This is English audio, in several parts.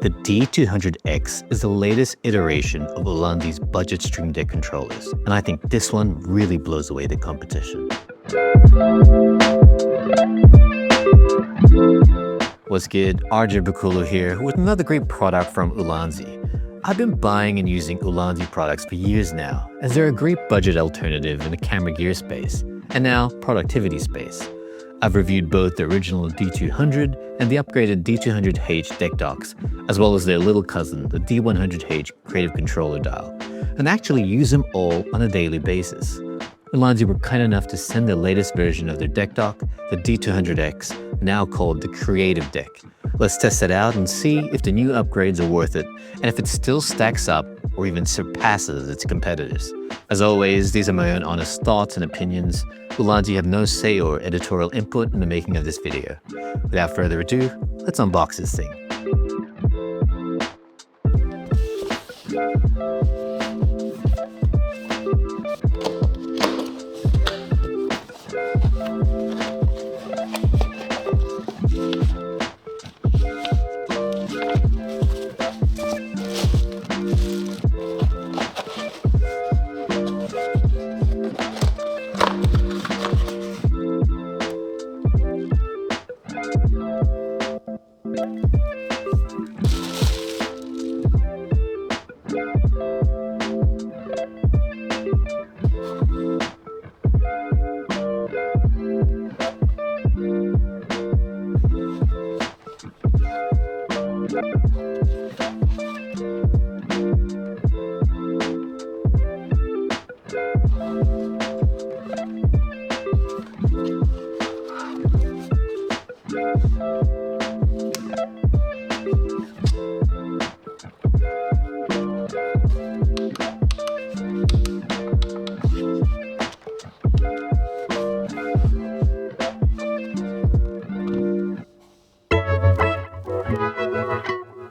The D200X is the latest iteration of Ulanzi's budget Stream Deck controllers, and I think this one really blows away the competition. What's good? RJ Bakulo here with another great product from Ulanzi. I've been buying and using Ulanzi products for years now, as they're a great budget alternative in the camera gear space, and now productivity space. I've reviewed both the original D200 and the upgraded D200H deck docks, as well as their little cousin, the D100H Creative Controller Dial, and actually use them all on a daily basis. Ulanzi were kind enough to send the latest version of their deck dock, the D200X, now called the Creative Deck. Let's test it out and see if the new upgrades are worth it, and if it still stacks up or even surpasses its competitors. As always, these are my own honest thoughts and opinions. Ulanzi have no say or editorial input in the making of this video. Without further ado, let's unbox this thing.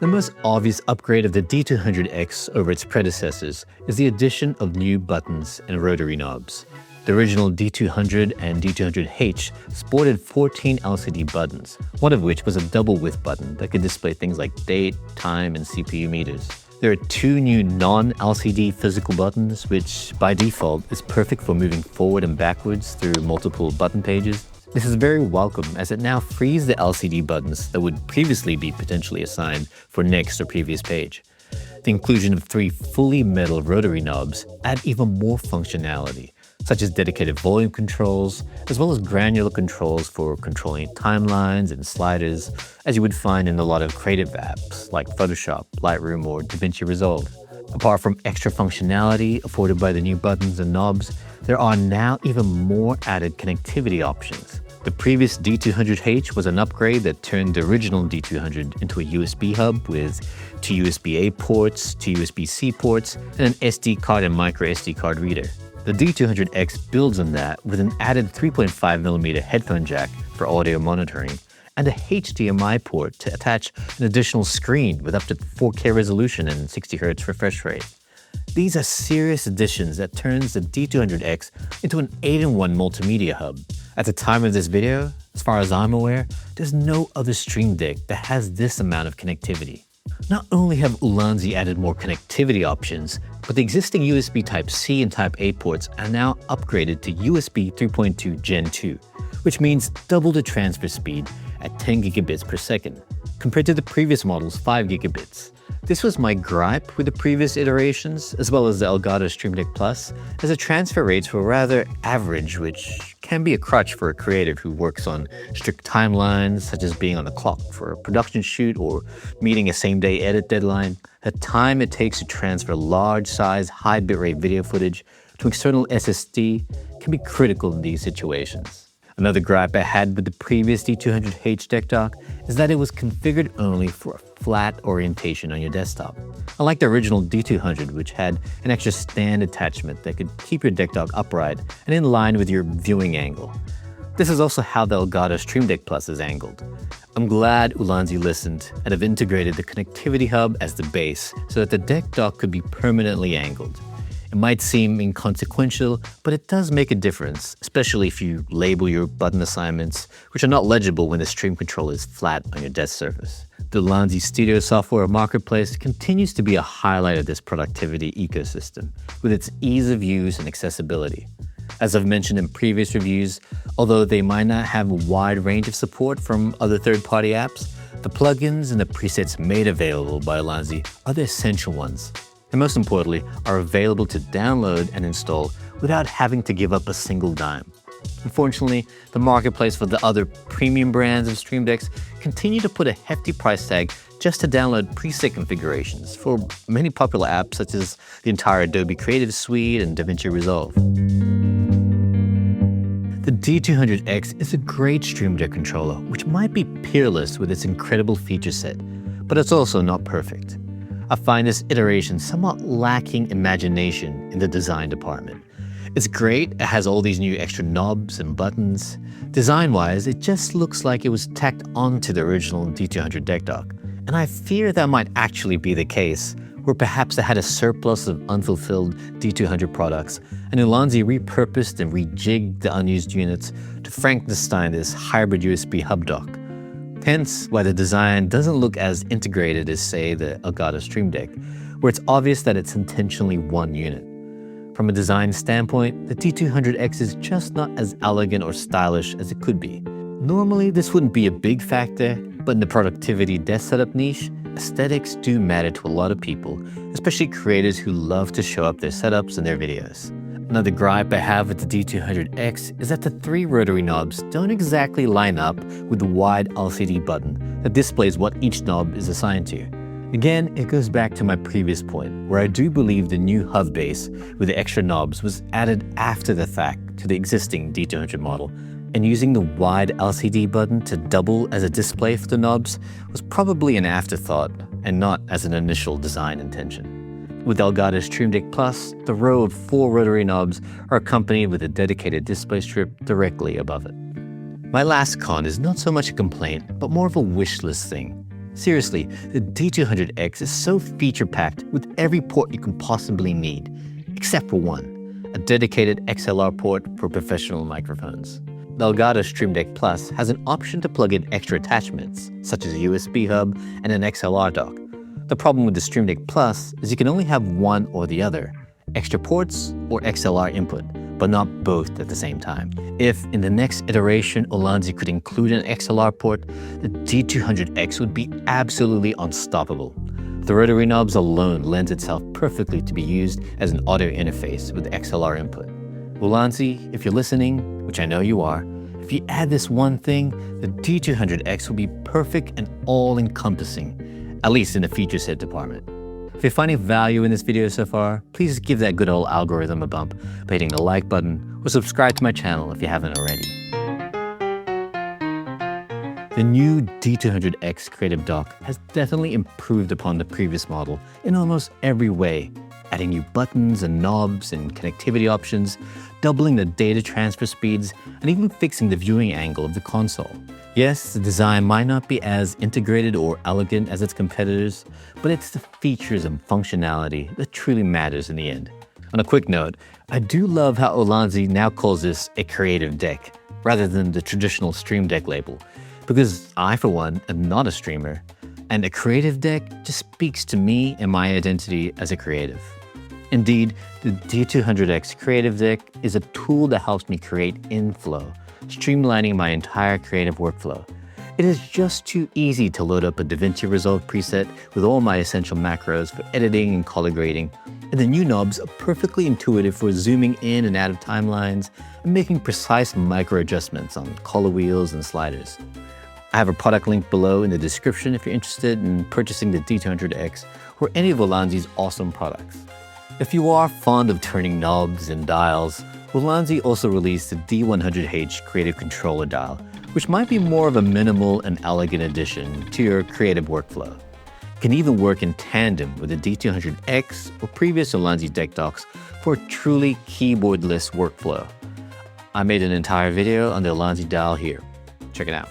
The most obvious upgrade of the D200X over its predecessors is the addition of new buttons and rotary knobs. The original D200 and D200H sported 14 LCD buttons, one of which was a double width button that could display things like date, time, and CPU meters. There are two new non-LCD physical buttons, which by default is perfect for moving forward and backwards through multiple button pages. This is very welcome, as it now frees the LCD buttons that would previously be potentially assigned for next or previous page. The inclusion of 3 fully metal rotary knobs add even more functionality, such as dedicated volume controls, as well as granular controls for controlling timelines and sliders, as you would find in a lot of creative apps like Photoshop, Lightroom, or DaVinci Resolve. Apart from extra functionality afforded by the new buttons and knobs, there are now even more added connectivity options. The previous D200H was an upgrade that turned the original D200 into a USB hub with 2 USB-A ports, 2 USB-C ports, and an SD card and micro SD card reader. The D200X builds on that with an added 3.5mm headphone jack for audio monitoring and a HDMI port to attach an additional screen with up to 4K resolution and 60Hz refresh rate. These are serious additions that turns the D200X into an 8-in-1 multimedia hub. At the time of this video, as far as I'm aware, there's no other Stream Deck that has this amount of connectivity. Not only have Ulanzi added more connectivity options, but the existing USB Type-C and Type-A ports are now upgraded to USB 3.2 Gen 2, which means double the transfer speed at 10 gigabits per second, compared to the previous model's 5 gigabits. This was my gripe with the previous iterations, as well as the Elgato Stream Deck Plus, as the transfer rates were rather average, which can be a crutch for a creative who works on strict timelines, such as being on the clock for a production shoot or meeting a same-day edit deadline. The time it takes to transfer large-size, high bitrate video footage to external SSD can be critical in these situations. Another gripe I had with the previous D200H deck dock is that it was configured only for a flat orientation on your desktop. Unlike the original D200, which had an extra stand attachment that could keep your deck dock upright and in line with your viewing angle. This is also how the Elgato Stream Deck Plus is angled. I'm glad Ulanzi listened and have integrated the connectivity hub as the base so that the deck dock could be permanently angled. It might seem inconsequential, but it does make a difference, especially if you label your button assignments, which are not legible when the stream controller is flat on your desk surface. The Ulanzi Studio software marketplace continues to be a highlight of this productivity ecosystem, with its ease of use and accessibility. As I've mentioned in previous reviews, although they might not have a wide range of support from other third-party apps, the plugins and the presets made available by Ulanzi are the essential ones, and most importantly, are available to download and install without having to give up a single dime. Unfortunately, the marketplace for the other premium brands of Stream Decks continue to put a hefty price tag just to download preset configurations for many popular apps such as the entire Adobe Creative Suite and DaVinci Resolve. The D200X is a great Stream Deck controller, which might be peerless with its incredible feature set, but it's also not perfect. I find this iteration somewhat lacking imagination in the design department. It's great, it has all these new extra knobs and buttons. Design-wise, it just looks like it was tacked onto the original D200 deck dock. And I fear that might actually be the case, where perhaps they had a surplus of unfulfilled D200 products, and Ulanzi repurposed and rejigged the unused units to Frankenstein this hybrid USB hub dock. Hence why the design doesn't look as integrated as, say, the Elgato Stream Deck, where it's obvious that it's intentionally one unit. From a design standpoint, the D200X is just not as elegant or stylish as it could be. Normally, this wouldn't be a big factor, but in the productivity desk setup niche, aesthetics do matter to a lot of people, especially creators who love to show up their setups and their videos. Another gripe I have with the D200X is that the 3 rotary knobs don't exactly line up with the wide LCD button that displays what each knob is assigned to. Again, it goes back to my previous point, where I do believe the new hub base with the extra knobs was added after the fact to the existing D200 model, and using the wide LCD button to double as a display for the knobs was probably an afterthought and not as an initial design intention. With Elgato Stream Deck Plus, the row of 4 rotary knobs are accompanied with a dedicated display strip directly above it. My last con is not so much a complaint, but more of a wish list thing. Seriously, the D200X is so feature-packed with every port you can possibly need, except for one, a dedicated XLR port for professional microphones. The Elgato Stream Deck Plus has an option to plug in extra attachments, such as a USB hub and an XLR dock. The problem with the Stream Deck Plus is you can only have one or the other, extra ports or XLR input, but not both at the same time. If in the next iteration Ulanzi could include an XLR port, the D200X would be absolutely unstoppable. The rotary knobs alone lends itself perfectly to be used as an audio interface with XLR input. Ulanzi, if you're listening, which I know you are, if you add this one thing, the D200X will be perfect and all-encompassing, at least in the feature set department. If you're finding value in this video so far, please give that good old algorithm a bump by hitting the like button or subscribe to my channel if you haven't already. The new D200X Creative Dock has definitely improved upon the previous model in almost every way, adding new buttons and knobs and connectivity options, doubling the data transfer speeds, and even fixing the viewing angle of the console. Yes, the design might not be as integrated or elegant as its competitors, but it's the features and functionality that truly matters in the end. On a quick note, I do love how Ulanzi now calls this a creative deck, rather than the traditional Stream Deck label, because I, for one, am not a streamer, and a creative deck just speaks to me and my identity as a creative. Indeed, the D200X Creative Deck is a tool that helps me create in flow, streamlining my entire creative workflow. It is just too easy to load up a DaVinci Resolve preset with all my essential macros for editing and color grading, and the new knobs are perfectly intuitive for zooming in and out of timelines and making precise micro adjustments on color wheels and sliders. I have a product link below in the description if you're interested in purchasing the D200X or any of Ulanzi's awesome products. If you are fond of turning knobs and dials, Ulanzi also released the D100H Creative Controller Dial, which might be more of a minimal and elegant addition to your creative workflow. It can even work in tandem with the D200X or previous Ulanzi deck docks for a truly keyboardless workflow. I made an entire video on the Ulanzi dial here. Check it out.